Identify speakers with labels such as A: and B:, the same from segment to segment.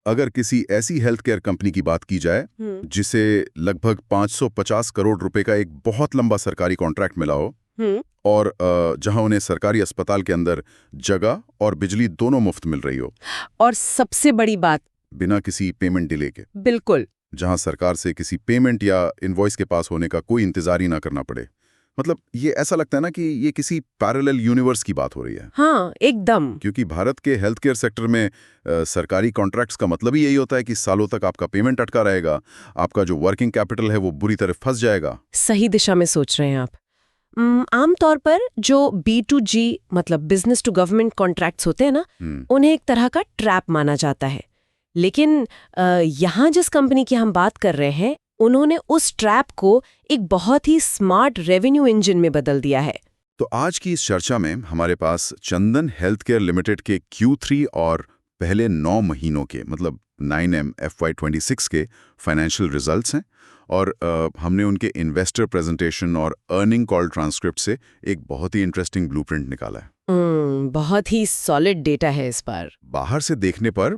A: अगर किसी ऐसी हेल्थ केयर कंपनी की बात की जाए जिसे लगभग 550 करोड़ रुपए का एक बहुत लंबा सरकारी कॉन्ट्रैक्ट मिला हो और जहां उन्हें सरकारी अस्पताल के अंदर जगह और बिजली दोनों मुफ्त मिल रही हो,
B: और सबसे बड़ी बात,
A: बिना किसी पेमेंट डिले के,
B: बिल्कुल,
A: जहां सरकार से किसी पेमेंट या इनवॉइस के पास होने का कोई इंतजार ही ना करना पड़े। मतलब ये ऐसा लगता है ना कि ये किसी पैरेलल यूनिवर्स की बात हो रही है।
B: हाँ, एकदम।
A: क्योंकि भारत के हेल्थ केयर सेक्टर में सरकारी कॉन्ट्रैक्ट्स का मतलब ही यही होता है कि सालों तक आपका पेमेंट अटका रहेगा, आपका जो वर्किंग कैपिटल है वो बुरी तरह फंस जाएगा।
B: सही दिशा में सोच रहे हैं आप। आमतौर पर जो B2G मतलब बिजनेस टू गवर्नमेंट कॉन्ट्रैक्ट्स होते हैं ना, उन्हें एक तरह का ट्रैप माना जाता है। लेकिन यहाँ जिस कंपनी की हम बात कर रहे हैं, उन्होंने उस ट्रैप को एक बहुत ही स्मार्ट रेवेन्यू इंजन में बदल दिया है।
A: तो आज की इस चर्चा में हमारे पास चंदन हेल्थ केयर लिमिटेड के Q3 और पहले 9 महीनों के मतलब 9M FY26 के फाइनेंशियल रिजल्ट्स हैं और हमने उनके इन्वेस्टर प्रेजेंटेशन और अर्निंग कॉल ट्रांसक्रिप्ट से एक बहुत ही इंटरेस्टिंग ब्लूप्रिंट निकाला है।
B: बहुत ही सॉलिड डेटा है इस पर।
A: बाहर से देखने पर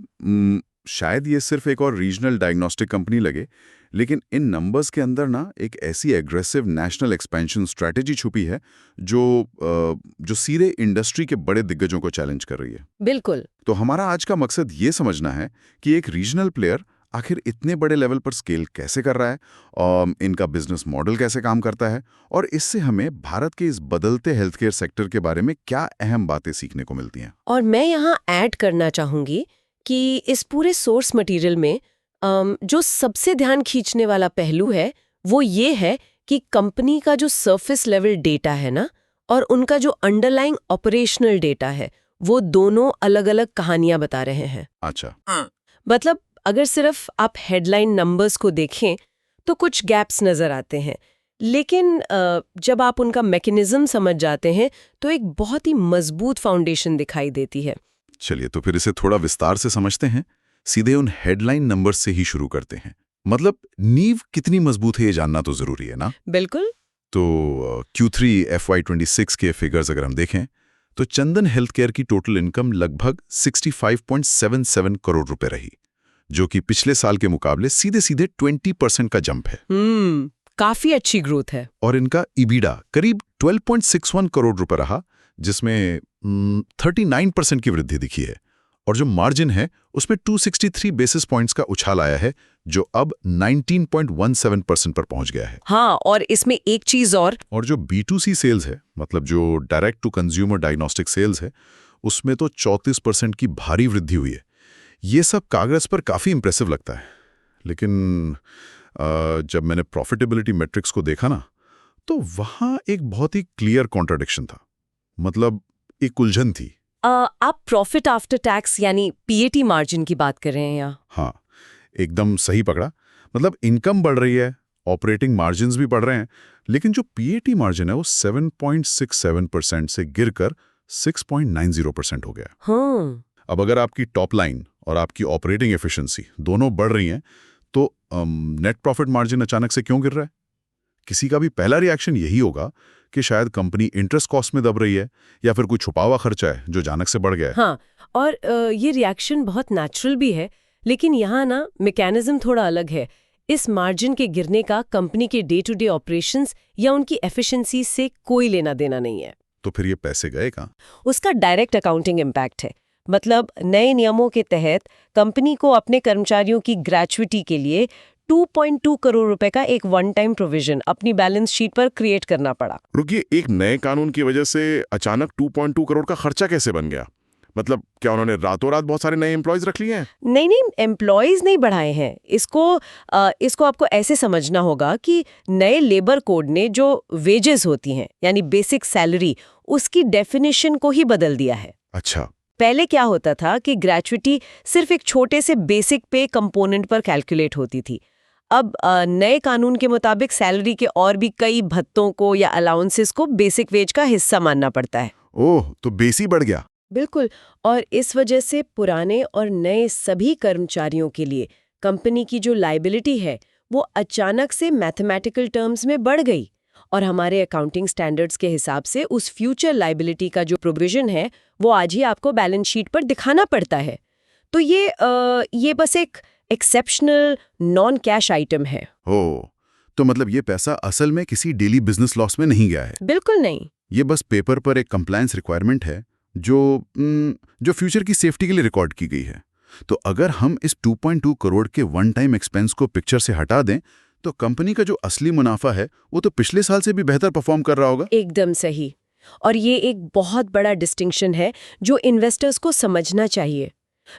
A: शायद ये सिर्फ एक और रीजनल डायग्नोस्टिक कंपनी लगे, लेकिन इन नंबर्स के अंदर ना एक ऐसी एग्रेसिव नेशनल एक्सपेंशन स्ट्रैटेजी छुपी है जो सीधे इंडस्ट्री के बड़े दिग्गजों को चैलेंज कर रही है।
B: बिल्कुल।
A: तो हमारा आज का मकसद ये समझना है कि एक रीजनल प्लेयर आखिर इतने बड़े लेवल पर स्केल कैसे कर रहा है और इनका बिजनेस मॉडल कैसे काम करता है और इससे हमें भारत के इस बदलते हेल्थ केयर सेक्टर के बारे में क्या अहम बातें सीखने को मिलती हैं।
B: और मैं यहाँ ऐड करना चाहूंगी कि इस पूरे सोर्स मटेरियल में जो सबसे ध्यान खींचने वाला पहलू है वो ये है कि कंपनी का जो सरफेस लेवल डेटा है ना, और उनका जो अंडरलाइंग ऑपरेशनल डेटा है, वो दोनों अलग अलग कहानियां बता रहे हैं।
A: अच्छा।
B: मतलब अगर सिर्फ आप हेडलाइन नंबर्स को देखें तो कुछ गैप्स नजर आते हैं, लेकिन जब आप उनका मैकेनिज्म समझ जाते हैं तो एक बहुत ही मजबूत फाउंडेशन दिखाई देती है।
A: चलिए तो फिर इसे थोड़ा विस्तार से समझते हैं। सीधे उन हेडलाइन नंबर्स से ही शुरू करते हैं। मतलब नींव कितनी मजबूत है ये जानना तो जरूरी है ना।
B: बिल्कुल।
A: तो Q3 FY26 के फिगर्स अगर हम देखें तो चंदन हेल्थ केयर की टोटल इनकम लगभग 65.77 करोड़ रुपए रही, जो कि पिछले साल के मुकाबले सीधे सीधे 20% का जंप है।
B: काफी अच्छी ग्रोथ है।
A: और इनका ईबिडा करीब 12.61 करोड़ रुपए रहा, जिसमें 39% की वृद्धि दिखी है। और जो मार्जिन है उसमें 263 बेसिस पॉइंट्स का उछाल आया है, जो अब 19.17% पर पहुंच गया है।
B: हाँ, और इसमें एक चीज और
A: जो B2C सेल्स है, मतलब जो direct to consumer diagnostic sales है, उसमें तो 34% की भारी वृद्धि हुई है। ये सब कागज पर काफी इंप्रेसिव लगता है, लेकिन जब मैंने प्रॉफिटेबिलिटी मैट्रिक्स को देखा ना, तो वहां एक बहुत ही क्लियर कॉन्ट्राडिक्शन था। मतलब एक उलझन थी।
B: आप प्रॉफिट आफ्टर टैक्स यानी PAT मार्जिन की बात कर रहे हैं यहाँ?
A: हाँ, एकदम सही पकड़ा। मतलब इनकम बढ़ रही है, ऑपरेटिंग मार्जिन्स भी बढ़ रहे हैं, लेकिन जो PAT मार्जिन है वो 7.67% से गिरकर 6.90% हो गया।
B: हाँ।
A: अब अगर आपकी टॉप लाइन और आपकी ऑपरेटिंग एफिशिएंसी दोनों बढ़ रही हैं, तो नेट प्रॉफिट मार्जिन अचानक से क्यों गिर रहा है? किसी का भी पहला रिएक्शन यही होगा कि शायद कंपनी इंटरेस्ट कॉस्ट में दब रही है या फिर कोई छुपा हुआ खर्चा है जो अचानक से बढ़ गया है।
B: हाँ, और ये रिएक्शन बहुत नेचुरल भी है, लेकिन यहाँ ना मैकेनिज्म थोड़ा अलग है। इस मार्जिन के गिरने का कंपनी के डे टू डे ऑपरेशंस या उनकी एफिशिएंसी से कोई लेना देना नहीं है।
A: तो फिर ये पैसे गए कहाँ?
B: उसका डायरेक्ट अकाउंटिंग इम्पैक्ट है। मतलब नए नियमों के तहत कंपनी को अपने कर्मचारियों की ग्रेच्युटी के लिए 2.2 करोड़ रुपए का एक वन टाइम प्रोविजन अपनी बैलेंस शीट पर क्रिएट करना पड़ा।
C: रुकिए, एक नए कानून की वजह से अचानक 2.2 करोड़ का खर्चा कैसे बन गया? मतलब क्या उन्होंने रातों रात बहुत सारे नए एम्प्लॉयज रख लिए हैं?
B: नहीं, एम्प्लॉयज नहीं बढ़ाए हैं। इसको आपको ऐसे समझना होगा कि नए लेबर कोड ने जो वेजेस होती हैं यानी बेसिक सैलरी, उसकी डेफिनेशन को ही बदल दिया है।
A: अच्छा।
B: पहले क्या होता था कि ग्रेच्युटी सिर्फ एक छोटे से बेसिक पे कंपोनेंट पर कैलकुलेट होती थी। अब नए कानून के मुताबिक सैलरी के और भी कई भत्तों को या अलाउंसेस को बेसिक वेज का हिस्सा मानना पड़ता है।
A: ओह, तो बेस ही बढ़ गया।
B: बिल्कुल, और इस वजह से पुराने और नए सभी कर्मचारियों के लिए कंपनी की जो लायबिलिटी है वो अचानक से मैथमेटिकल टर्म्स में बढ़ गई। और हमारे अकाउंटिंग स्टैंडर्ड्स के हिसाब से उस फ्यूचर लायबिलिटी का जो प्रोविजन है वो आज ही आपको बैलेंस शीट पर दिखाना पड़ता है। तो ये बस एक एक्सेप्शनल नॉन कैश आइटम है।
A: हो, तो मतलब ये पैसा असल में किसी डेली बिजनेस लॉस में नहीं गया है।
B: बिल्कुल नहीं।
A: ये बस पेपर पर एक कंप्लायंस रिक्वायरमेंट है जो फ्यूचर की सेफ्टी के लिए रिकॉर्ड की गई है। तो अगर हम इस 2.2 करोड़ के वन टाइम एक्सपेंस को पिक्चर से हटा दें तो कंपनी का जो असली मुनाफा है वो तो पिछले साल से भी बेहतर परफॉर्म कर रहा होगा।
B: एकदम सही। और ये एक बहुत बड़ा डिस्टिंक्शन है जो इन्वेस्टर्स को समझना चाहिए।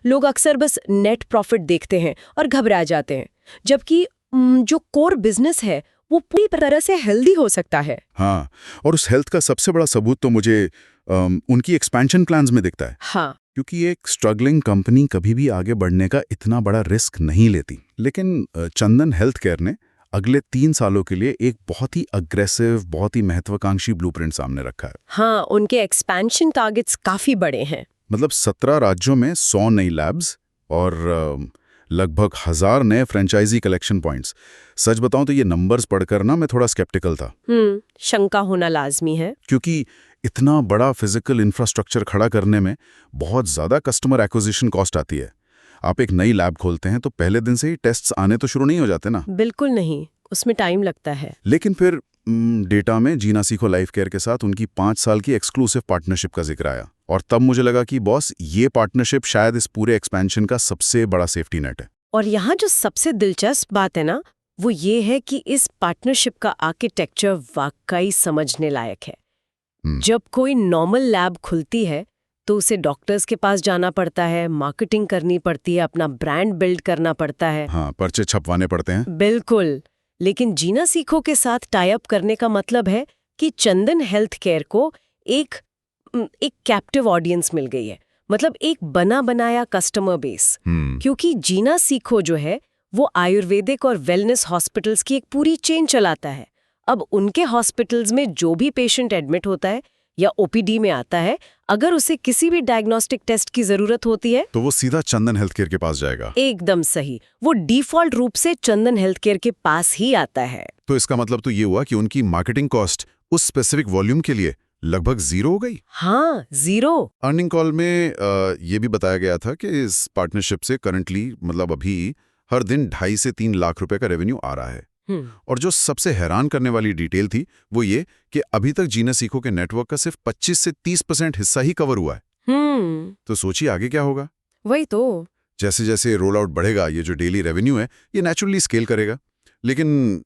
B: लोग अक्सर बस नेट प्रॉफिट देखते हैं और घबरा जाते हैं, जबकि जो कोर बिजनेस है वो पूरी तरह से हेल्दी हो सकता है।
A: हाँ, और उस हेल्थ का सबसे बड़ा सबूत तो मुझे उनकी एक्सपेंशन प्लान्स में दिखता है।
B: हाँ,
A: क्योंकि एक स्ट्रगलिंग कंपनी कभी भी आगे बढ़ने का इतना बड़ा रिस्क नहीं लेती। लेकिन चंदन हेल्थ केयर ने अगले 3 सालों के लिए एक बहुत ही अग्रेसिव, बहुत ही महत्वाकांक्षी ब्लूप्रिंट सामने रखा है।
B: हाँ, उनके एक्सपेंशन टारगेट्स काफी बड़े हैं।
A: मतलब 17 राज्यों में 100 नई लैब्स और लगभग 1000 नए फ्रेंचाइजी कलेक्शन पॉइंट्स। सच बताऊं तो ये नंबर्स पढ़कर ना मैं थोड़ा स्केप्टिकल था।
B: शंका होना लाजमी है।
A: क्योंकि इतना बड़ा फिजिकल इंफ्रास्ट्रक्चर खड़ा करने में बहुत ज़्यादा कस्टमर एक्विजिशन कॉस्ट आती है। आप एक नई लैब खोलते हैं तो पहले दिन से ही टेस्ट्स आने तो शुरू नहीं हो जाते ना।
B: बिल्कुल नहीं, उसमें टाइम लगता है।
A: लेकिन फिर डेटा में जीना सीखो लाइफ केयर के साथ उनकी 5 साल की एक्सक्लूसिव पार्टनरशिप का जिक्र आया, और तब मुझे लगा कि बॉस, ये पार्टनरशिप शायद इस पूरे एक्सपेंशन का सबसे बड़ा सेफ्टी नेट है।
B: और यहाँ जो सबसे दिलचस्प बात है ना, वो ये है कि इस पार्टनरशिप का आर्किटेक्चर वाकई समझने लायक है। जब कोई नॉर्मल लैब खुलती है तो उसे डॉक्टर्स के पास जाना पड़ता है, मार्केटिंग करनी पड़ती है, अपना ब्रांड बिल्ड करना पड़ता है।
A: हाँ, पर्चे छपवाने पड़ते हैं।
B: बिल्कुल। लेकिन जीना सीखो के साथ टाई अप करने का मतलब है कि चंदन हेल्थ केयर को एक कैप्टिव ऑडियंस मिल गई है, मतलब एक बना बनाया कस्टमर बेस। क्योंकि जीना सीखो जो है वो आयुर्वेदिक और वेलनेस हॉस्पिटल्स की एक पूरी चेन चलाता है। अब उनके हॉस्पिटल्स में जो भी पेशेंट एडमिट होता है या ओपीडी में आता है, अगर उसे किसी भी डायग्नोस्टिक टेस्ट की जरूरत होती है
A: तो वो सीधा चंदन हेल्थ केयर के पास जाएगा।
B: एकदम सही, वो डिफॉल्ट रूप से चंदन हेल्थ केयर के पास ही आता है।
A: तो इसका मतलब तो ये हुआ कि उनकी मार्केटिंग कॉस्ट उस स्पेसिफिक वॉल्यूम के लिए लगभग 0 हो गई।
B: हाँ, 0।
A: अर्निंग कॉल में ये भी बताया गया था कि इस पार्टनरशिप से करंटली, मतलब अभी हर दिन 2.5 से 3 लाख रुपए का रेवेन्यू आ रहा है। और जो सबसे हैरान करने वाली डिटेल थी वो ये कि अभी तक जीना सीखो के नेटवर्क का सिर्फ 25 से 30% हिस्सा ही कवर हुआ है। तो सोचिए आगे क्या होगा।
B: वही तो।
A: जैसे जैसे रोल आउट बढ़ेगा, ये जो डेली रेवेन्यू है ये नेचुरली स्केल करेगा। लेकिन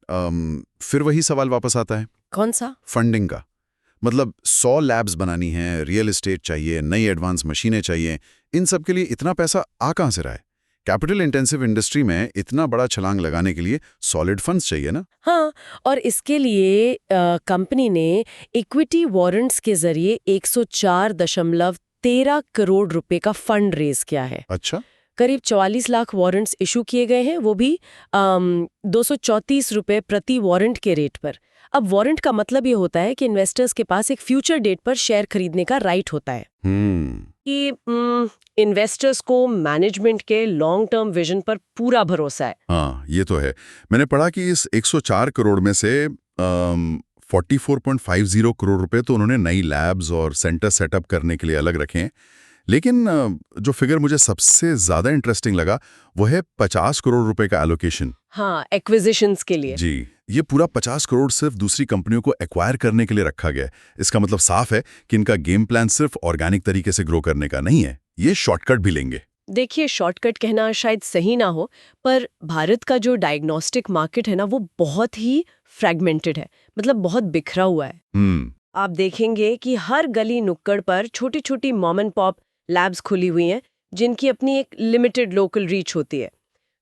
A: फिर वही सवाल वापस आता है।
B: कौन सा?
A: फंडिंग का। मतलब 100 लैब्स बनानी है, रियल एस्टेट चाहिए, नई एडवांस मशीनें चाहिए, इन सब के लिए इतना पैसा आ कहां से रहा है? कैपिटल इंटेंसिव इंडस्ट्री में इतना बड़ा छलांग लगाने के लिए सॉलिड फंड्स चाहिए ना।
B: हाँ, और इसके लिए कंपनी ने इक्विटी वारंट्स के जरिए 104.13 करोड़ रुपए का फंड रेज किया है।
A: अच्छा।
B: करीब 44 लाख वारंट्स इशू किए गए हैं, वो भी 234 रुपए प्रति वारंट के रेट पर। अब वारंट का मतलब ये होता है कि इन्वेस्टर्स के पास एक फ्यूचर डेट पर शेयर खरीदने का राइट होता है। कि इन्वेस्टर्स को मैनेजमेंट के लॉन्ग टर्म विजन पर पूरा भरोसा है।
A: हाँ, ये तो है। मैंने पढ़ा कि इस 104 करोड़ में से 44.50 करोड़ रुपए तो उन्होंने नई लैब्स और सेंटर सेटअप करने के लिए अलग रखे हैं। लेकिन जो फिगर मुझे सबसे ज्यादा इंटरेस्टिंग लगा वो है 50 करोड़ रुपए का एलोकेशन।
B: हाँ, एक्विजिशंस के लिए।
A: जी, ये पूरा 50 करोड़ सिर्फ दूसरी कंपनियों को एक्वायर करने के लिए रखा गया है। इसका मतलब साफ है कि इनका गेम प्लान सिर्फ ऑर्गेनिक तरीके से ग्रो करने का नहीं है, ये शॉर्टकट भी लेंगे।
B: देखिए, शॉर्टकट कहना शायद सही ना हो, पर भारत का जो डायग्नोस्टिक मार्केट है ना, वो बहुत ही फ्रैगमेंटेड है, मतलब बहुत बिखरा हुआ है। आप देखेंगे कि हर गली नुक्कड़ पर छोटी छोटी मॉम एंड पॉप लैब्स खुली हुई हैं, जिनकी अपनी एक लिमिटेड लोकल रीच होती है।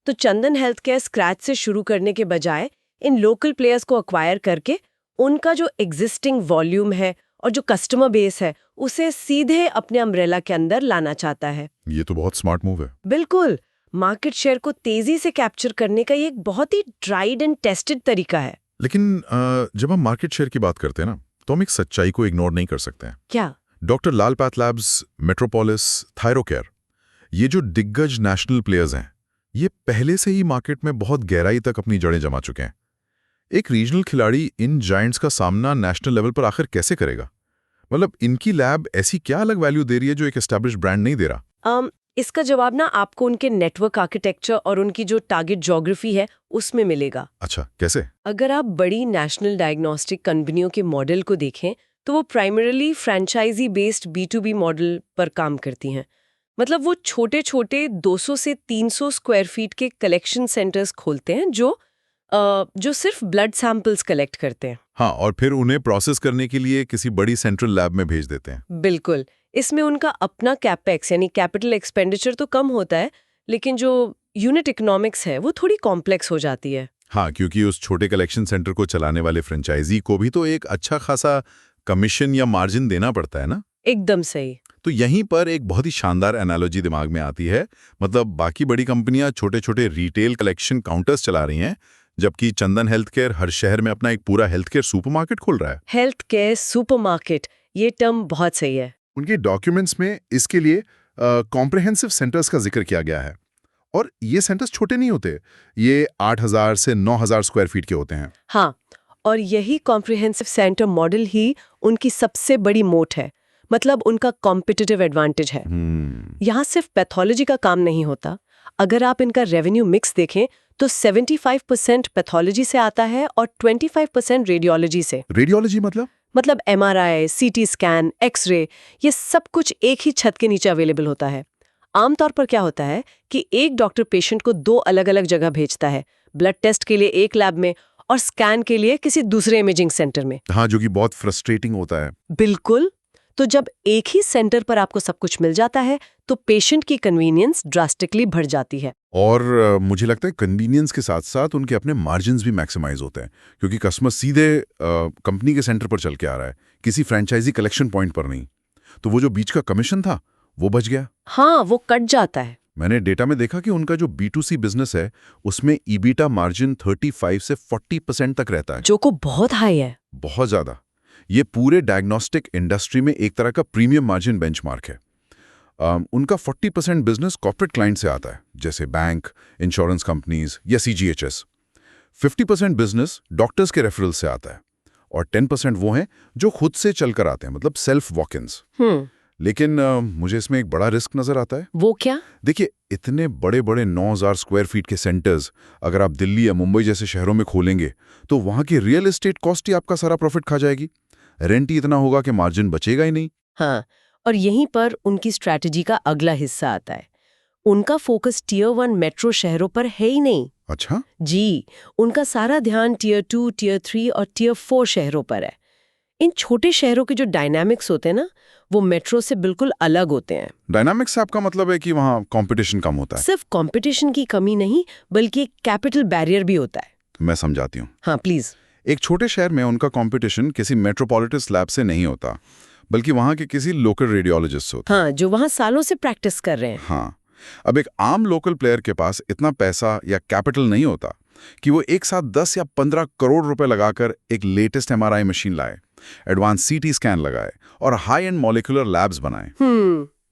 B: तो चंदन हेल्थ केयर स्क्रैच से शुरू करने के बजाय इन लोकल प्लेयर्स को अक्वायर करके उनका जो एग्जिस्टिंग वॉल्यूम है और जो कस्टमर बेस है उसे सीधे अपने अम्ब्रेला के अंदर लाना चाहता है।
A: ये तो बहुत स्मार्ट मूव है।
B: बिल्कुल, मार्केट शेयर को तेजी से कैप्चर करने का ये एक बहुत ही ट्राइड एंड टेस्टेड तरीका है।
A: लेकिन जब हम मार्केट शेयर की बात करते हैं ना, तो हम एक सच्चाई को इग्नोर नहीं कर सकते हैं।
B: क्या?
A: डॉक्टर लाल पैथलैब्स, मेट्रोपोलिस, थायरोकेयर, ये जो दिग्गज नेशनल प्लेयर्स हैं, ये पहले से ही मार्केट में बहुत गहराई तक अपनी जड़ें जमा चुके हैं। एक रीजनल खिलाड़ी इन जायंट्स का सामना नेशनल लेवल पर आखिर कैसे करेगा? मतलब इनकी लैब ऐसी क्या अलग वैल्यू दे रही है जो एक एस्टैब्लिश्ड ब्रांड नहीं दे रहा?
B: इसका जवाब ना आपको उनके नेटवर्क आर्किटेक्चर और उनकी जो टारगेट ज्योग्राफी है उसमें मिलेगा।
A: अच्छा, कैसे?
B: अगर आप बड़ी नेशनल डायग्नोस्टिक कंपनियों के मॉडल को देखें तो वो primarily franchise based B2B model पर काम करती हैं। मतलब वो छोटे छोटे 200 से 300 स्क्वायर फीट के कलेक्शन सेंटर्स खोलते हैं जो सिर्फ ब्लड सैंपल्स कलेक्ट करते हैं।
A: हाँ, और फिर उन्हें प्रोसेस करने के लिए किसी बड़ी सेंट्रल लैब में भेज देते हैं।
B: बिल्कुल। इसमें उनका अपना कैपेक्स यानी कैपिटल एक्सपेंडिचर तो कम होता है, लेकिन जो यूनिट इकोनॉमिक्स है वो थोड़ी कॉम्प्लेक्स हो जाती है।
A: हाँ, क्योंकि उस छोटे कलेक्शन सेंटर को चलाने वाले फ्रेंचाइजी को भी तो एक अच्छा खासा कमीशन या मार्जिन देना पड़ता है ना।
B: एकदम सही।
A: तो यहीं पर एक बहुत ही शानदार एनालॉजी दिमाग में आती है। मतलब बाकी बड़ी कंपनियां छोटे छोटे रिटेल कलेक्शन काउंटर्स चला रही हैं, जबकि चंदन हेल्थ केयर हर शहर में अपना एक पूरा हेल्थ केयर सुपरमार्केट खोल रहा है।
B: हेल्थ केयर सुपरमार्केट, ये टर्म बहुत सही है।
C: उनके डॉक्यूमेंट्स में इसके लिए कॉम्प्रिहेंसिव सेंटर्स का जिक्र किया गया है। और ये सेंटर्स छोटे नहीं होते, ये 8,000 से 9,000 स्क्वायर फीट के होते हैं।
B: हाँ, और यही कॉम्प्रिहेंसिव सेंटर मॉडल ही उनकी सबसे बड़ी मोट है, मतलब उनका कॉम्पिटिटिव एडवांटेज है। यहाँ सिर्फ पैथोलॉजी का काम नहीं होता। अगर आप इनका रेवेन्यू मिक्स देखें तो 75% पैथोलॉजी से आता है और 25% रेडियोलॉजी से।
C: रेडियोलॉजी मतलब
B: MRI, CT स्कैन, एक्सरे, ये सब कुछ एक ही छत के नीचे अवेलेबल होता है। आमतौर पर क्या होता है कि एक डॉक्टर पेशेंट को 2 अलग-अलग जगह भेजता है, ब्लड टेस्ट के लिए एक लैब में और स्कैन के लिए किसी दूसरे इमेजिंग सेंटर में।
C: हाँ, जो कि बहुत फ्रस्ट्रेटिंग होता है।
B: बिल्कुल। तो जब एक ही सेंटर पर आपको सब कुछ मिल जाता है तो पेशेंट की कन्वीनियंस ड्रास्टिकली बढ़ जाती है।
C: और मुझे लगता है कन्वीनियंस के साथ साथ उनके अपने मार्जिन्स भी मैक्सिमाइज होते हैं, क्योंकि कस्टमर सीधे कंपनी के सेंटर पर चल के आ रहा है, किसी फ्रेंचाइजी कलेक्शन पॉइंट पर नहीं। तो वो जो बीच का कमीशन था वो बच गया।
B: हाँ, वो कट जाता है।
C: मैंने डेटा में देखा कि उनका जो B2C बिजनेस है उसमें EBITDA मार्जिन 35 से 40% तक रहता है,
B: जो को बहुत हाई है।
C: बहुत ज्यादा। ये पूरे डायग्नोस्टिक इंडस्ट्री में एक तरह का प्रीमियम मार्जिन बेंचमार्क है। उनका 40% बिजनेस कॉर्पोरेट क्लाइंट से आता है, जैसे बैंक, इंश्योरेंस कंपनीज या CGHS। 50% बिजनेस डॉक्टर्स के रेफरल से आता है और 10% वो हैं जो खुद से चलकर आते हैं, मतलब सेल्फ वॉक-इन्स। लेकिन मुझे इसमें एक बड़ा रिस्क नजर आता है।
B: वो क्या?
C: देखिए, इतने बड़े बड़े 9,000 स्क्वायर फीट के सेंटर्स अगर आप दिल्ली या मुंबई जैसे शहरों में खोलेंगे तो वहां की रियल एस्टेट कॉस्ट ही आपका सारा प्रॉफिट खा जाएगी। रेंट ही इतना होगा कि मार्जिन बचेगा ही नहीं।
B: हाँ, और यहीं पर उनकी स्ट्रैटेजी का अगला हिस्सा आता है। उनका फोकस Tier 1 मेट्रो शहरों पर है ही नहीं।
C: अच्छा,
B: जी, उनका सारा ध्यान Tier 2, Tier 3 और Tier 4 शहरों पर है। इन छोटे शहरों के जो डायनामिक्स होते हैं ना, वो मेट्रो से बिल्कुल अलग होते हैं।
C: डायनामिक्स से आपका मतलब है कि वहां कंपटीशन कम होता है?
B: सिर्फ कंपटीशन की कमी नहीं, बल्कि एक कैपिटल बैरियर भी होता है।
C: मैं समझाती हूँ।
B: हाँ, प्लीज।
C: एक छोटे शहर में उनका कंपटीशन किसी मेट्रोपॉलिटन लैब से नहीं होता, बल्कि वहां के किसी लोकल रेडियोलॉजिस्ट से होता है।
B: हाँ, जो वहाँ सालों से प्रैक्टिस कर रहे हैं।
C: हाँ, अब एक आम लोकल प्लेयर के पास इतना पैसा या कैपिटल नहीं होता कि वो एक साथ 10 या 15 करोड़ रुपए लगाकर एक लेटेस्ट MRI मशीन लाए, एडवांस CT स्कैन लगाए और हाई एंड मॉलिक्यूलर लैब्स बनाए।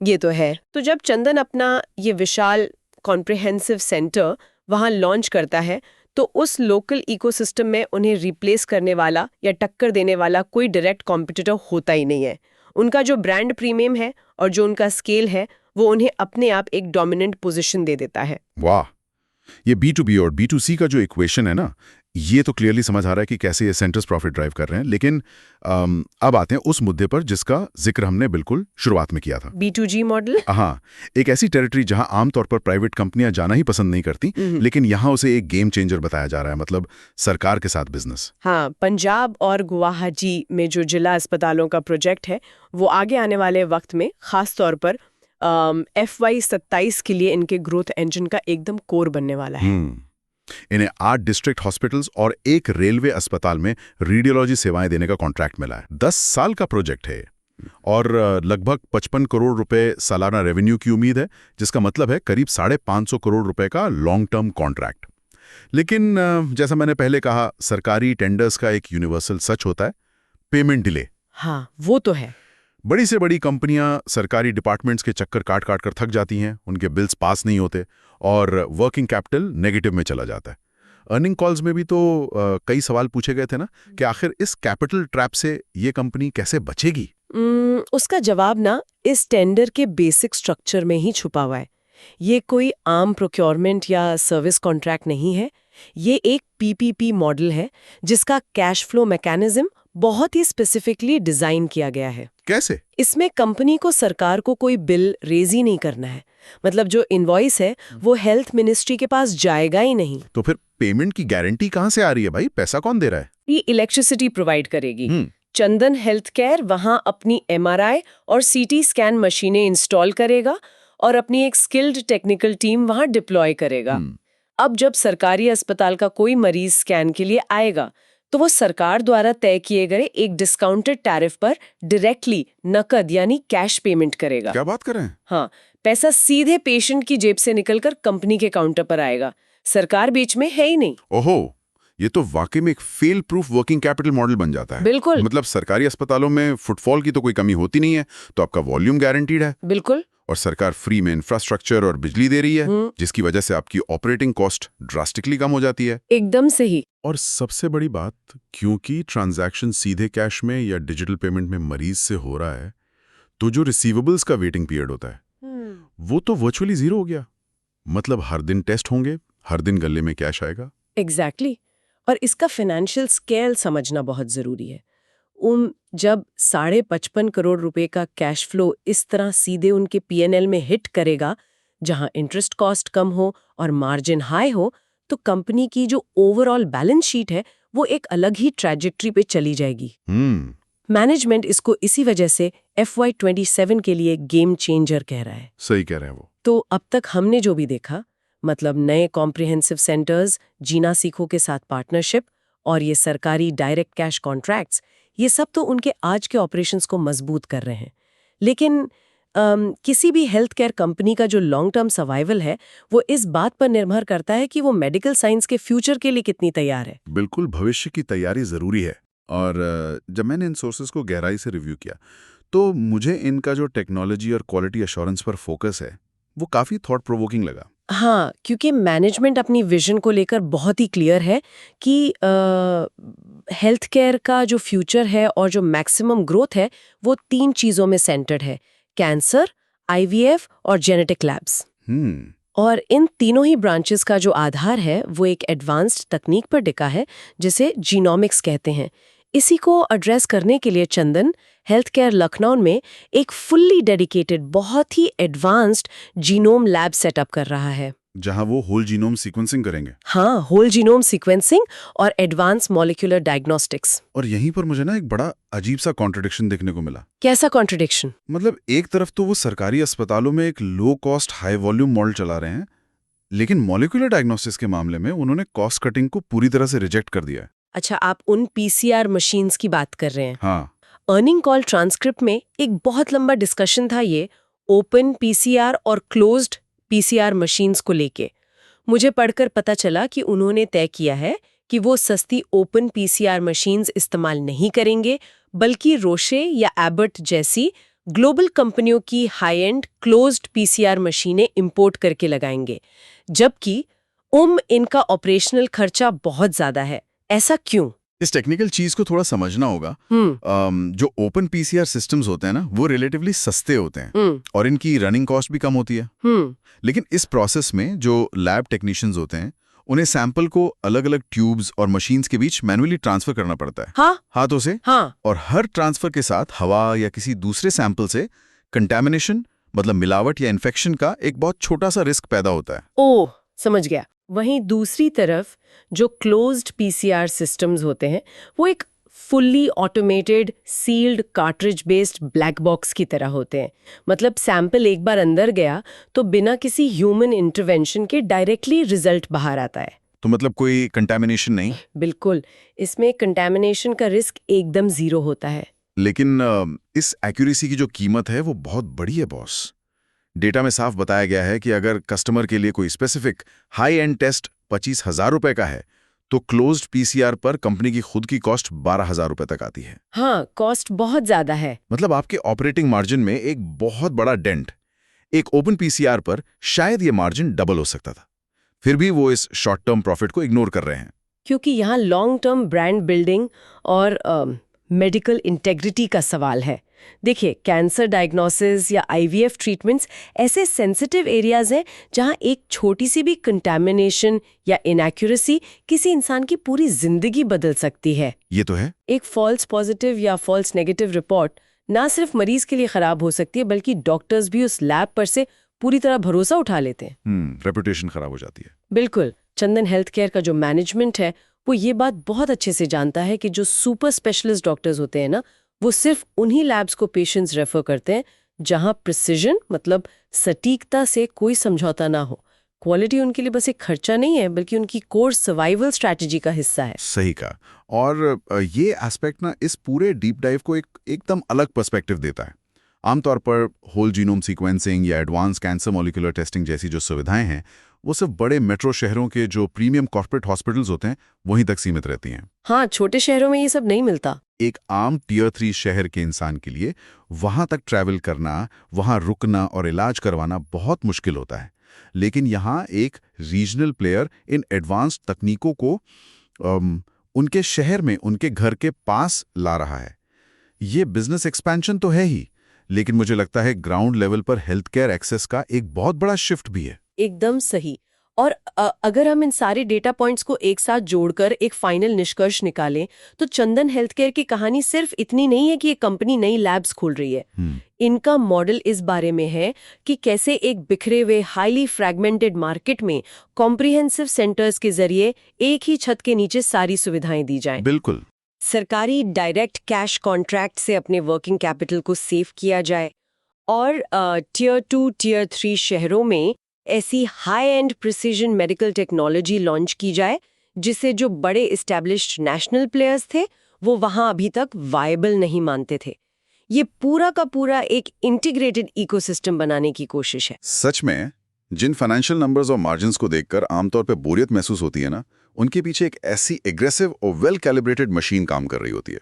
B: ये तो है। तो जब चंदन अपना ये विशाल कॉम्प्रिहेंसिव सेंटर वहाँ लॉन्च करता है तो उस लोकल इकोसिस्टम में उन्हें रिप्लेस करने वाला या टक्कर देने वाला कोई डायरेक्ट कॉम्पिटिटर होता ही नहीं है। उनका जो ब्रांड प्रीमियम है और जो उनका स्केल है वो उन्हें अपने आप एक डोमिनेंट पोजीशन दे देता है।
C: वाह, ये B2B और B2C का जो इक्वेशन है ना, ये तो क्लियरली समझ आ रहा है कि कैसे ये सेंटर्स प्रॉफिट ड्राइव कर रहे हैं। लेकिन अब आते हैं उस मुद्दे पर जिसका जिक्र हमने बिल्कुल शुरुआत में किया था,
B: B2G मॉडल।
C: हाँ, एक ऐसी टेरिटरी जहां आमतौर पर प्राइवेट कंपनियां जाना ही पसंद नहीं करती, लेकिन यहां उसे एक गेम चेंजर बताया जा रहा है, मतलब सरकार के साथ बिजनेस।
B: हाँ, पंजाब और गुवाहाटी में जो जिला अस्पतालों का प्रोजेक्ट है वो आगे आने वाले वक्त में खास तौर पर FY27 के लिए इनके ग्रोथ इंजन का एकदम कोर बनने वाला है।
C: इन्हें 8 डिस्ट्रिक्ट हॉस्पिटल्स और एक रेलवे अस्पताल में रेडियोलॉजी सेवाएं देने का कॉन्ट्रैक्ट मिला है। 10 साल का प्रोजेक्ट है और लगभग 55 करोड़ रुपए सालाना रेवेन्यू की उम्मीद है, जिसका मतलब है करीब 550 करोड़ रुपए का लॉन्ग टर्म कॉन्ट्रैक्ट। लेकिन जैसा मैंने पहले कहा, सरकारी टेंडर्स का एक यूनिवर्सल सच होता है, पेमेंट डिले।
B: हाँ, वो तो है।
C: बड़ी से बड़ी कंपनियां सरकारी डिपार्टमेंट्स के चक्कर काट काट कर थक जाती हैं, उनके बिल्स पास नहीं होते और वर्किंग कैपिटल नेगेटिव में चला जाता है। अर्निंग कॉल्स में भी तो कई सवाल पूछे गए थे ना कि आखिर इस कैपिटल ट्रैप से ये कंपनी कैसे बचेगी?
B: उसका जवाब ना इस टेंडर के बेसिक स्ट्रक्चर में ही छुपा हुआ है। ये कोई आम प्रोक्योरमेंट या सर्विस कॉन्ट्रैक्ट नहीं है। ये एक पीपीपी मॉडल है जिसका कैश फ्लो मैकेनिज्म बहुत ही स्पेसिफिकली डिजाइन किया गया है।
A: कैसे?
B: इसमें कंपनी को सरकार को कोई बिल रेज ही नहीं करना है। मतलब जो इनवॉइस है वो हेल्थ मिनिस्ट्री के पास जाएगा ही नहीं।
A: तो फिर पेमेंट की गारंटी कहाँ से आ रही है भाई? पैसा कौन दे रहा है?
B: ये इलेक्ट्रिसिटी प्रोवाइड करेगी। चंदन हेल्थ केयर वहां अपनी एमआरआई और सीटी स्कैन मशीनें इंस्टॉल करेगा और अपनी एक स्किल्ड टेक्निकल टीम वहां डिप्लॉय करेगा। अब जब सरकारी अस्पताल का कोई मरीज स्कैन के लिए आएगा तो वो सरकार द्वारा तय किए गए एक डिस्काउंटेड टैरिफ पर डायरेक्टली नकद यानी कैश पेमेंट करेगा।
A: क्या बात कर रहे हैं?
B: हाँ, पैसा सीधे पेशेंट की जेब से निकलकर कंपनी के काउंटर पर आएगा। सरकार बीच में है ही नहीं।
A: ओहो, ये तो वाकई में एक fail proof working capital model बन जाता है।
B: बिल्कुल।
A: मतलब सरकारी अस्पतालों में फुटफॉल की तो कोई कमी होती नहीं है, तो आपका वॉल्यूम गारंटीड है।
B: बिल्कुल।
A: और सरकार फ्री में इंफ्रास्ट्रक्चर और बिजली दे रही है, जिसकी वजह से आपकी ऑपरेटिंग कॉस्ट ड्रास्टिकली कम हो जाती है।
B: एकदम सही।
A: और सबसे बड़ी बात, क्योंकि ट्रांजैक्शन सीधे कैश में या डिजिटल पेमेंट में मरीज से हो रहा है, तो जो रिसीवेबल्स का वेटिंग पीरियड होता है वो तो वर्चुअली जीरो हो गया। मतलब हर दिन टेस्ट होंगे, हर दिन गले में कैश आएगा।
B: एग्जैक्टली। और इसका फाइनेंशियल स्केल समझना बहुत जरूरी है। जब 55.5 करोड़ रुपए का कैश फ्लो इस तरह सीधे उनके पीएनएल में हिट करेगा, जहां इंटरेस्ट कॉस्ट कम हो और मार्जिन हाई हो, तो कंपनी की जो ओवरऑल बैलेंस शीट है वो एक अलग ही ट्रैजेक्टरी पे चली जाएगी। मैनेजमेंट इसको इसी वजह से FY27 के लिए गेम चेंजर कह रहा है।
A: सही कह रहे हैं वो।
B: तो अब तक हमने जो भी देखा, मतलब नए कॉम्प्रिहेंसिव सेंटर्स, जीना सीखो के साथ पार्टनरशिप और ये सरकारी डायरेक्ट कैश कॉन्ट्रैक्ट्स, ये सब तो उनके आज के ऑपरेशंस को मजबूत कर रहे हैं। लेकिन किसी भी हेल्थ केयर कंपनी का जो लॉन्ग टर्म सर्वाइवल है वो इस बात पर निर्भर करता है कि वो मेडिकल साइंस के फ्यूचर के लिए कितनी तैयार है।
A: बिल्कुल, भविष्य की तैयारी जरूरी है। और जब मैंने इन सोर्सेस को गहराई से रिव्यू किया तो मुझे इनका जो टेक्नोलॉजी और क्वालिटी एश्योरेंस पर फोकस है वो काफी थॉट प्रोवोकिंग लगा।
B: हाँ, क्योंकि मैनेजमेंट अपनी विजन को लेकर बहुत ही क्लियर है कि हेल्थ केयर का जो फ्यूचर है और जो मैक्सिमम ग्रोथ है वो 3 चीजों में सेंटर्ड है: कैंसर, IVF और जेनेटिक लैब्स। और इन तीनों ही ब्रांचेस का जो आधार है वो एक एडवांस्ड तकनीक पर टिका है जिसे जीनोमिक्स कहते हैं। इसी को एड्रेस करने के लिए चंदन हेल्थ केयर लखनऊ में एक फुल्ली डेडिकेटेड, बहुत ही एडवांस्ड जीनोम लैब सेटअप कर रहा है,
A: जहां वो होल जीनोम सीक्वेंसिंग करेंगे।
B: हाँ, होल जीनोम सीक्वेंसिंग और एडवांस मॉलिक्यूलर डायग्नोस्टिक्स।
A: और यहीं पर मुझे ना एक बड़ा अजीब सा कॉन्ट्रडिक्शन देखने को मिला।
B: कैसा कॉन्ट्रडिक्शन?
A: मतलब एक तरफ तो वो सरकारी अस्पतालों में एक low cost high volume model चला रहे हैं, लेकिन मॉलिक्यूलर डायग्नोस्टिक्स के मामले में उन्होंने कॉस्ट कटिंग को पूरी तरह से रिजेक्ट कर दिया है।
B: अच्छा, आप उन PCR मशीन्स की बात कर रहे हैं?
A: हाँ।
B: अर्निंग कॉल ट्रांसक्रिप्ट में एक बहुत लंबा डिस्कशन था ये ओपन PCR और क्लोज्ड PCR मशीन्स को लेके। मुझे पढ़कर पता चला कि उन्होंने तय किया है कि वो सस्ती ओपन PCR मशीन्स इस्तेमाल नहीं करेंगे, बल्कि रोशे या एबर्ट जैसी ग्लोबल कंपनियों की हाई एंड क्लोज्ड PCR मशीनें इंपोर्ट करके लगाएंगे, जबकि इनका ऑपरेशनल खर्चा बहुत ज्यादा है। ऐसा क्यों?
A: इस टेक्निकल चीज को थोड़ा समझना होगा। जो ओपन PCR सिस्टम्स होते हैं ना, वो रिलेटिवली सस्ते होते हैं और इनकी रनिंग कॉस्ट भी कम होती है। लेकिन इस प्रोसेस में जो लैब टेक्नीशियंस होते हैं, उन्हें सैंपल को अलग अलग ट्यूब्स और मशीन्स के बीच मैनुअली ट्रांसफर करना पड़ता है।
B: हाँ?
A: हाथों से।
B: हाँ।
A: और हर ट्रांसफर के साथ हवा या किसी दूसरे सैंपल से कंटैमिनेशन, मतलब मिलावट या इन्फेक्शन का एक बहुत छोटा सा रिस्क पैदा होता है।
B: ओह, समझ गया। वहीं दूसरी तरफ जो क्लोज्ड PCR सिस्टम्स होते हैं वो एक fully automated sealed cartridge based black box की तरह होते हैं। मतलब सैंपल एक बार अंदर गया तो बिना किसी ह्यूमन इंटरवेंशन के डायरेक्टली रिजल्ट बाहर आता है।
A: तो मतलब कोई कंटैमिनेशन नहीं?
B: बिल्कुल, इसमें कंटैमिनेशन का रिस्क एकदम 0 होता है।
A: लेकिन इस एक्यूरेसी की जो कीमत है वो बहुत बड़ी है बॉस। डेटा में साफ बताया गया है कि अगर कस्टमर के लिए कोई स्पेसिफिक हाई एंड टेस्ट 25,000 रुपए का है तो क्लोज्ड PCR पर कंपनी की खुद की कॉस्ट 12,000 रुपए तक आती है।
B: हाँ, कॉस्ट बहुत ज्यादा है।
A: मतलब आपके ऑपरेटिंग मार्जिन में एक बहुत बड़ा डेंट। एक ओपन PCR पर शायद ये मार्जिन डबल हो सकता था, फिर भी वो इस शॉर्ट टर्म प्रॉफिट को इग्नोर कर रहे हैं।
B: क्योंकि यहाँ लॉन्ग टर्म ब्रांड बिल्डिंग और मेडिकल इंटेग्रिटी का सवाल है। देखिए, कैंसर डायग्नोसिस या आईवीएफ ट्रीटमेंट्स ऐसे सेंसिटिव एरियाज हैं जहां एक छोटी सी भी कंटैमिनेशन या इनएक्यूरेसी किसी इंसान की पूरी जिंदगी बदल सकती है।
C: ये तो है।
B: एक फॉल्स पॉजिटिव या फॉल्स नेगेटिव रिपोर्ट ना सिर्फ मरीज के लिए खराब हो सकती है, बल्कि डॉक्टर्स भी उस लैब पर से पूरी तरह भरोसा उठा लेते हैं।
C: रेपुटेशन खराब हो जाती है।
B: बिल्कुल। चंदन हेल्थ केयर का जो मैनेजमेंट है वो ये बात बहुत अच्छे से जानता है कि जो सुपर स्पेशलिस्ट डॉक्टर्स होते हैं ना, वो सिर्फ उन्हीं लैब्स को पेशेंट्स रेफर करते हैं जहां प्रिसिजन मतलब सटीकता से कोई समझौता ना हो। क्वालिटी उनके लिए बस एक खर्चा नहीं है, बल्कि उनकी कोर सर्वाइवल स्ट्रैटेजी का हिस्सा है।
C: सही कहा। और ये एस्पेक्ट ना इस पूरे डीप डाइव को एकदम अलग पर्सपेक्टिव देता है। आमतौर पर होल जीनोम सीक्वेंसिंग या एडवांस कैंसर मॉलिक्यूलर टेस्टिंग जैसी जो सुविधाएं हैं, वो सिर्फ बड़े मेट्रो शहरों के जो प्रीमियम कॉर्पोरेट हॉस्पिटल्स होते हैं वहीं तक सीमित रहती हैं।
B: हाँ, छोटे शहरों में ये सब नहीं मिलता।
C: एक आम टियर 3 शहर के इंसान के लिए वहां तक ट्रैवल करना, वहां रुकना और इलाज करवाना बहुत मुश्किल होता है। लेकिन यहाँ एक रीजनल प्लेयर इन एडवांस्ड तकनीकों को उनके शहर में, उनके घर के पास ला रहा है। ये बिजनेस एक्सपेंशन तो है ही, लेकिन मुझे लगता है ग्राउंड लेवल पर हेल्थ केयर एक्सेस का एक बहुत बड़ा शिफ्ट भी है।
B: एकदम सही। और अगर हम इन सारे डेटा पॉइंट्स को एक साथ जोड़कर एक फाइनल निष्कर्ष निकालें, तो चंदन हेल्थ केयर की कहानी सिर्फ इतनी नहीं है कि ये कंपनी नई लैब्स खोल रही है। इनका मॉडल इस बारे में है कि कैसे एक बिखरे हुए हाईली फ्रैगमेंटेड मार्केट में कॉम्प्रिहेंसिव सेंटर्स के जरिए एक ही छत के नीचे सारी सुविधाएं दी जाएं।
C: बिल्कुल।
B: सरकारी डायरेक्ट कैश कॉन्ट्रैक्ट से अपने वर्किंग कैपिटल को सेव किया जाए, और टियर 2, टियर 3 शहरों में ऐसी high and precision medical technology launch की जाए जिसे जो बड़े एस्टैब्लिश्ड नेशनल प्लेयर्स थे वो वहां अभी तक वायबल नहीं मानते थे। ये पूरा का पूरा एक इंटीग्रेटेड इकोसिस्टम बनाने की कोशिश है।
C: सच में जिन फाइनेंशियल नंबर्स और मार्जिन्स को देखकर आमतौर पर बोरियत महसूस होती है ना, उनके पीछे एक ऐसी एग्रेसिव और वेल कैलिब्रेटेड मशीन काम कर रही होती है।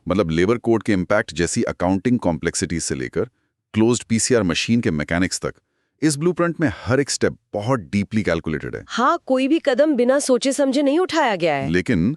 C: मतलब लेबर कोड के इम्पैक्ट जैसी अकाउंटिंग कॉम्प्लेक्सिटीज से लेकर क्लोज्ड पीसीआर मशीन के मैकेनिक्स तक, इस ब्लूप्रिंट में हर एक स्टेप बहुत डीपली कैलकुलेटेड है।
B: हाँ, कोई भी कदम बिना सोचे समझे नहीं उठाया गया है।
C: लेकिन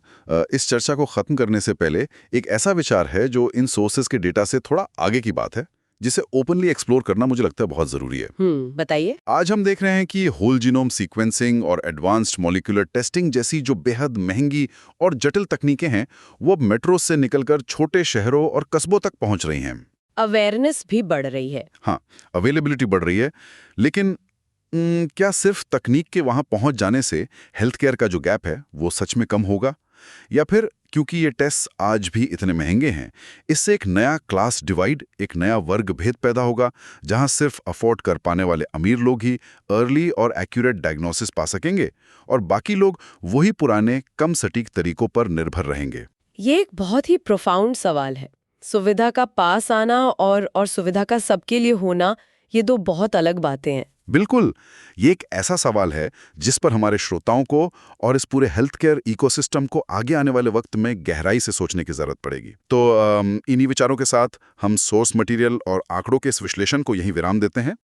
C: इस चर्चा को खत्म करने से पहले एक ऐसा विचार है जो इन सोर्सेज के डेटा से थोड़ा आगे की बात है, जिसे ओपनली एक्सप्लोर करना मुझे लगता है बहुत जरूरी है।
B: बताइए।
C: आज हम देख रहे हैं कि होल जीनोम सीक्वेंसिंग और एडवांस्ड मॉलिक्यूलर टेस्टिंग जैसी जो बेहद महंगी और जटिल तकनीकें हैं, वो अब मेट्रो से निकलकर छोटे शहरों और कस्बों तक पहुंच रही हैं।
B: अवेयरनेस भी बढ़ रही है।
C: हाँ, अवेलेबिलिटी बढ़ रही है। लेकिन क्या सिर्फ तकनीक के वहां पहुंच जाने से हेल्थ केयर का जो गैप है वो सच में कम होगा, या फिर क्योंकि ये टेस्ट आज भी इतने महंगे हैं, इससे एक नया क्लास डिवाइड, एक नया वर्ग भेद पैदा होगा जहां सिर्फ अफोर्ड कर पाने वाले अमीर लोग ही अर्ली और एक्यूरेट डायग्नोसिस पा सकेंगे और बाकी लोग वही पुराने कम सटीक तरीकों पर निर्भर रहेंगे?
B: ये एक बहुत ही प्रोफाउंड सवाल है। सुविधा का पास आना और सुविधा का सबके लिए होना, ये दो बहुत अलग बातें हैं।
C: बिल्कुल, ये एक ऐसा सवाल है जिस पर हमारे श्रोताओं को और इस पूरे हेल्थ केयर इकोसिस्टम को आगे आने वाले वक्त में गहराई से सोचने की जरूरत पड़ेगी। तो इन्हीं विचारों के साथ हम सोर्स मटेरियल और आंकड़ों के इस विश्लेषण को यहीं विराम देते हैं।